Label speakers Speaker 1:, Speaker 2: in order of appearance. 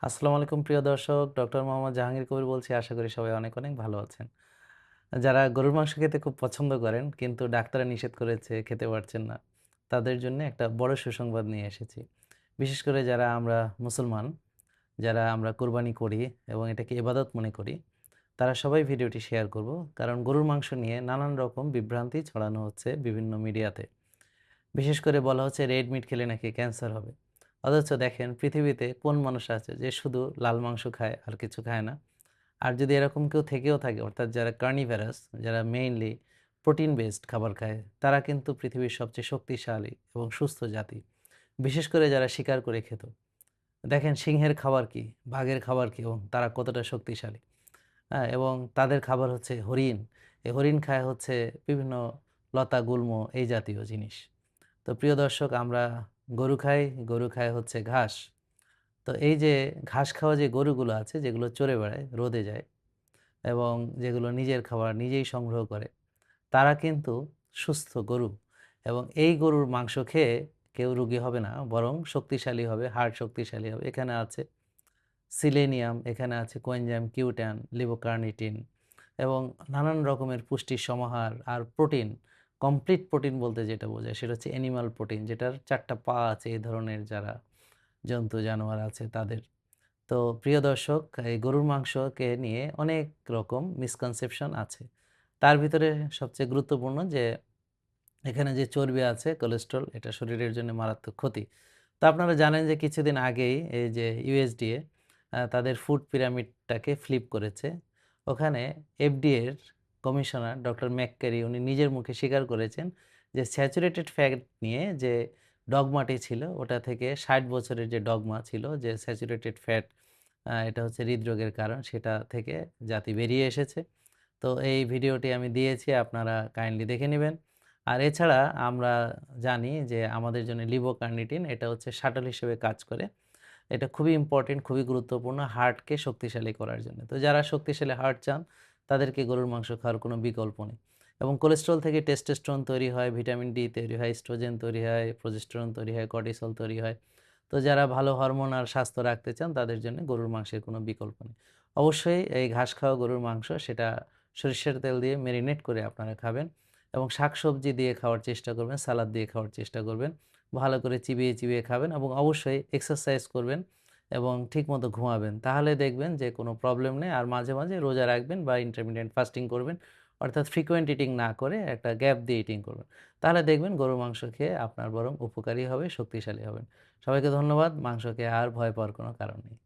Speaker 1: আসসালামু আলাইকুম প্রিয় দর্শক, ডক্টর মোহাম্মদ জাহাঙ্গীর কবির বলছি। আশা করি সবাই অনেক, অনেক ভালো আছেন। যারা গরুর মাংস খেতে খুব পছন্দ করেন কিন্তু ডাক্তাররা নিষেধ করেছে, খেতে পারছেন না, তাদের জন্য একটা বড় সুসংবাদ নিয়ে এসেছি। বিশেষ করে যারা আমরা মুসলমান, যারা আমরা কোরবানি করি এবং এটাকে ইবাদত মনে করি, তারা সবাই ভিডিওটি শেয়ার করব। কারণ গরুর মাংস নিয়ে নানান রকম বিভ্রান্তি ছড়ানো হচ্ছে বিভিন্ন মিডিয়াতে। বিশেষ করে বলা হচ্ছে রেড মিট খেলে নাকি ক্যান্সার হবে। অথচ দেখেন পৃথিবীতে কোন মানুষ আছে যে শুধু লাল মাংস খায় আর কিছু খায় না? আর যদি এরকম কেউ থেকেও থাকে, অর্থাৎ যারা কার্নিভোরাস, যারা মেইনলি প্রোটিন বেসড খাবার খায়, তারা কিন্তু পৃথিবীর সবচেয়ে শক্তিশালী এবং সুস্থ জাতি। বিশেষ করে যারা শিকার করে খেত। দেখেন সিংহের খাবার কি, বাঘের খাবার কি এবং তারা কতটা শক্তিশালী। হ্যাঁ? এবং তাদের খাবার হচ্ছে হরিণ। এই হরিণ খায় হচ্ছে বিভিন্ন লতা গুল্ম এই জাতীয় জিনিস। তো প্রিয় দর্শক, আমরা গরু খাই, গরু খায় হচ্ছে ঘাস। তো এই যে ঘাস খাওয়া যে গরুগুলো আছে, যেগুলো চরে বেড়ায়, রোদে যায় এবং যেগুলো নিজের খাবার নিজেই সংগ্রহ করে, তারা কিন্তু সুস্থ গরু। এবং এই গরুর মাংস খেয়ে কেউ রোগী হবে না, বরং শক্তিশালী হবে, হাড় শক্তিশালী হবে। এখানে আছে সিলেনিয়াম, এখানে আছে কোয়েনজাইম কিউট্যান, লিভোকার্নিটিন এবং নানান রকমের পুষ্টির সমাহার। আর প্রোটিন, কমপ্লিট প্রোটিন বলতে যেটা বোঝায় সেটা হচ্ছে অ্যানিমাল প্রোটিন, যেটার ৪ টা পা আছে এই ধরনের যারা জন্তু জানোয়ার আছে তাদের। তো প্রিয় দর্শক, এই গরুর মাংসকে নিয়ে অনেক রকম মিসকনসেপশন আছে। তার ভিতরে সবচেয়ে গুরুত্বপূর্ণ যে এখানে যে চর্বি আছে, কোলেস্টেরল, এটা শরীরের জন্য মারাত্মক ক্ষতি। তো আপনারা জানেন যে কিছুদিন আগেই এই যে ইউএসডিএ তাদের ফুড পিরামিডটাকে ফ্লিপ করেছে। ওখানে এফডিএ এর কমিশনার ডক্টর ম্যাকক্যারি উনি নিজের মুখে স্বীকার করেছেন যে স্যাচুরেটেড ফ্যাট নিয়ে যে ডগমাটি ছিল, ওটা থেকে ৬০ বছরের যে ডগমা ছিল যে স্যাচুরেটেড ফ্যাট এটা হচ্ছে হৃদরোগের কারণ, সেটা থেকে জাতি বেরিয়ে এসেছে। তো এই ভিডিওটি আমি দিয়েছি, আপনারা কাইন্ডলি দেখে নেবেন। আর এছাড়া আমরা জানি যে আমাদের জন্য লিভোকার্নিটিন এটা হচ্ছে শাটল হিসেবে কাজ করে। এটা খুবই ইম্পর্টেন্ট, খুবই গুরুত্বপূর্ণ হার্টকে শক্তিশালী করার জন্য। তো যারা শক্তিশালী হার্ট চান, তাদেরকে গরুর মাংস খাওয়ার কোনো বিকল্প নেই। এবং কোলেস্টেরল থেকে টেস্টোস্টেরন তৈরি হয়, ভিটামিন ডি তৈরি হয়, এস্ট্রোজেন তৈরি হয়, প্রোজেস্টেরন তৈরি হয়, কর্টিসল তৈরি হয়। তো যারা ভালো হরমোন আর স্বাস্থ্য রাখতে চান, তাদের জন্য গরুর মাংসের কোনো বিকল্প নেই। অবশ্যই এই ঘাস খাওয়া গরুর মাংস সেটা সরিষার তেল দিয়ে মেরিনেট করে আপনারা খাবেন এবং শাকসবজি দিয়ে খাওয়ার চেষ্টা করবেন, সালাদ দিয়ে খাওয়ার চেষ্টা করবেন। ভালো করে চিবিয়ে, চিবিয়ে খাবেন এবং অবশ্যই এক্সারসাইজ করবেন এবং ঠিকমতো ঘুমাবেন। তাহলে দেখবেন যে কোনো প্রবলেম নেই। আর মাঝে, মাঝে রোজা রাখবেন বা ইন্টারমিটেন্ট ফাস্টিং করবেন। অর্থাৎ ফ্রিকোয়েন্ট ইটিং না করে একটা গ্যাপ দিয়ে ইটিং করবেন। তাহলে দেখবেন গরুর মাংস খেয়ে আপনার বরং উপকারী হবে, শক্তিশালী হবেন। সবাইকে ধন্যবাদ। মাংস খেয়ে আর ভয় পাওয়ার কোনো কারণ নেই।